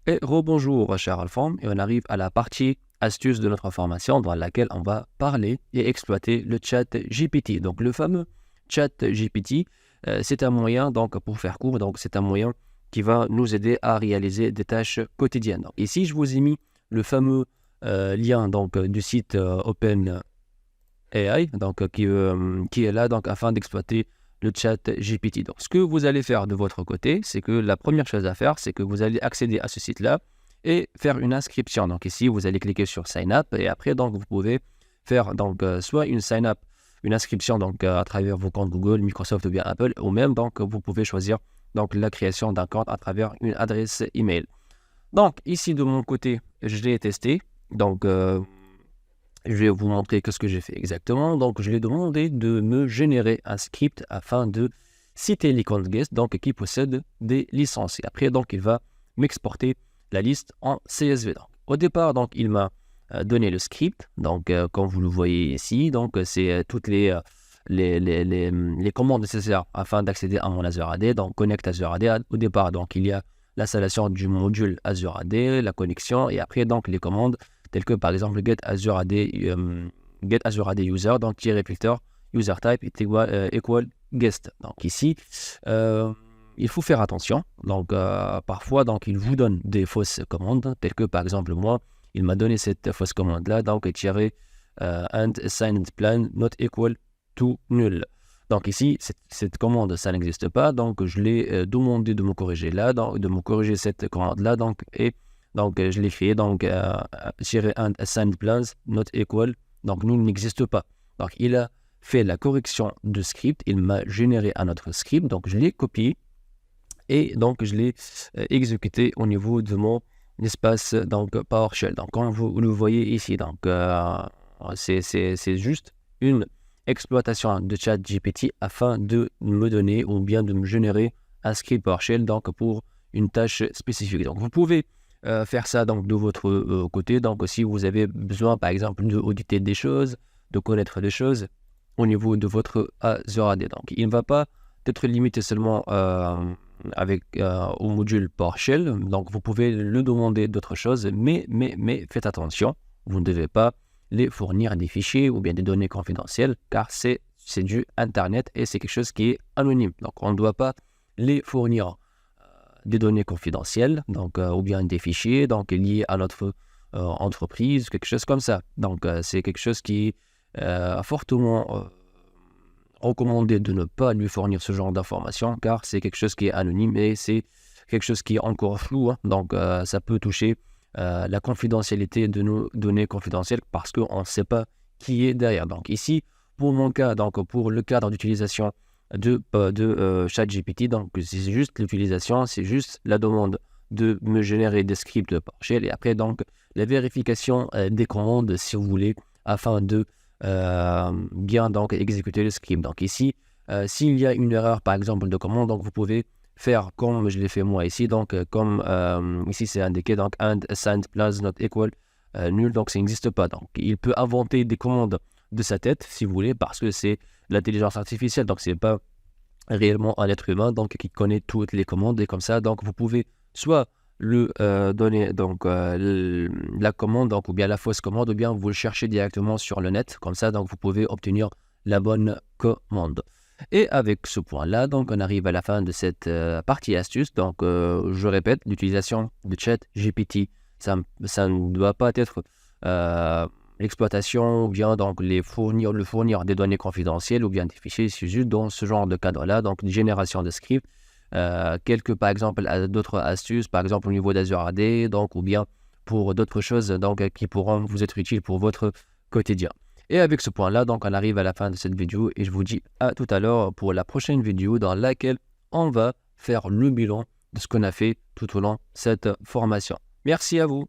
Et rebonjour, cher Alphonse, et on arrive à la partie astuce de notre formation dans laquelle on va parler et exploiter le chat GPT. Donc, le fameux chat GPT, c'est un moyen, donc pour faire court, donc c'est un moyen qui va nous aider à réaliser des tâches quotidiennes. Donc, ici, je vous ai mis le fameux lien donc, du site OpenAI, donc, qui est là donc, afin d'exploiter le chat GPT. Donc, ce que vous allez faire de votre côté, c'est que la première chose à faire, c'est que vous allez accéder à ce site-là et faire une inscription. Donc, ici, vous allez cliquer sur Sign Up et après, donc, vous pouvez faire donc, soit une Sign Up, une inscription donc, à travers vos comptes Google, Microsoft ou bien Apple, ou même, donc, vous pouvez choisir donc, la création d'un compte à travers une adresse email. Donc, ici, de mon côté, je l'ai testé. Donc, je vais vous montrer ce que j'ai fait exactement. Donc, je lui ai demandé de me générer un script afin de citer les comptes guest donc, qui possèdent des licences. Et après, donc, il va m'exporter la liste en CSV. Donc, au départ, donc, il m'a donné le script. Donc, comme vous le voyez ici, donc, c'est toutes les commandes nécessaires afin d'accéder à mon Azure AD. Donc, connect Azure AD. Au départ, donc, il y a l'installation du module Azure AD, la connexion, et après, donc, les commandes tels que par exemple get Azure AD user, donc tirer filter user type est equal guest. Donc ici, il faut faire attention. Donc parfois, donc il vous donne des fausses commandes, telles que par exemple moi, il m'a donné cette fausse commande là, donc tirer and assigned plan not equal to null. Donc ici, cette commande, ça n'existe pas. Donc je l'ai demandé de me corriger là, de me corriger cette commande là, donc, je l'ai fait, donc, and assigned plans not equal, donc, nous n'existe pas. Donc, il a fait la correction de script, il m'a généré un autre script, donc, je l'ai copié et donc, je l'ai exécuté au niveau de mon espace, donc, PowerShell. Donc, comme vous le voyez ici, donc, c'est juste une exploitation de ChatGPT afin de me donner ou bien de me générer un script PowerShell, donc, pour une tâche spécifique. Donc, vous pouvez faire ça donc de votre côté. Donc si vous avez besoin par exemple d'auditer des choses, de connaître des choses au niveau de votre Azure AD. Donc il ne va pas être limité seulement au module PowerShell. Donc vous pouvez le demander d'autres choses, mais faites attention, vous ne devez pas les fournir des fichiers ou bien des données confidentielles car c'est du Internet et c'est quelque chose qui est anonyme. Donc on ne doit pas les fournir des données confidentielles, donc, ou bien des fichiers donc, liés à notre entreprise, quelque chose comme ça. Donc, c'est quelque chose qui est fortement recommandé de ne pas lui fournir ce genre d'informations, car c'est quelque chose qui est anonyme et c'est quelque chose qui est encore flou. Hein. Donc, ça peut toucher la confidentialité de nos données confidentielles parce qu'on ne sait pas qui est derrière. Donc, ici, pour mon cas, donc, pour le cadre d'utilisation de ChatGPT, donc c'est juste l'utilisation, c'est juste la demande de me générer des scripts PowerShell et après donc la vérification des commandes si vous voulez afin de bien donc exécuter le script. Donc ici, s'il y a une erreur par exemple de commande, donc vous pouvez faire comme je l'ai fait moi ici, donc comme ici c'est indiqué donc and assigned plus not equal nul, donc ça n'existe pas. Donc il peut inventer des commandes de sa tête si vous voulez parce que c'est l'intelligence artificielle, donc c'est pas réellement un être humain donc qui connaît toutes les commandes et comme ça donc vous pouvez soit le donner donc la commande donc ou bien la fausse commande ou bien vous le cherchez directement sur le net comme ça donc vous pouvez obtenir la bonne commande. Et avec ce point là donc on arrive à la fin de cette partie astuce. Donc je répète, l'utilisation de ChatGPT ça ne doit pas être l'exploitation ou bien donc le fournir des données confidentielles ou bien des fichiers, c'est juste dans ce genre de cadre-là, donc génération de scripts, quelques par exemple d'autres astuces, par exemple au niveau d'Azure AD, donc ou bien pour d'autres choses donc qui pourront vous être utiles pour votre quotidien. Et avec ce point-là, donc on arrive à la fin de cette vidéo et je vous dis à tout à l'heure pour la prochaine vidéo dans laquelle on va faire le bilan de ce qu'on a fait tout au long de cette formation. Merci à vous.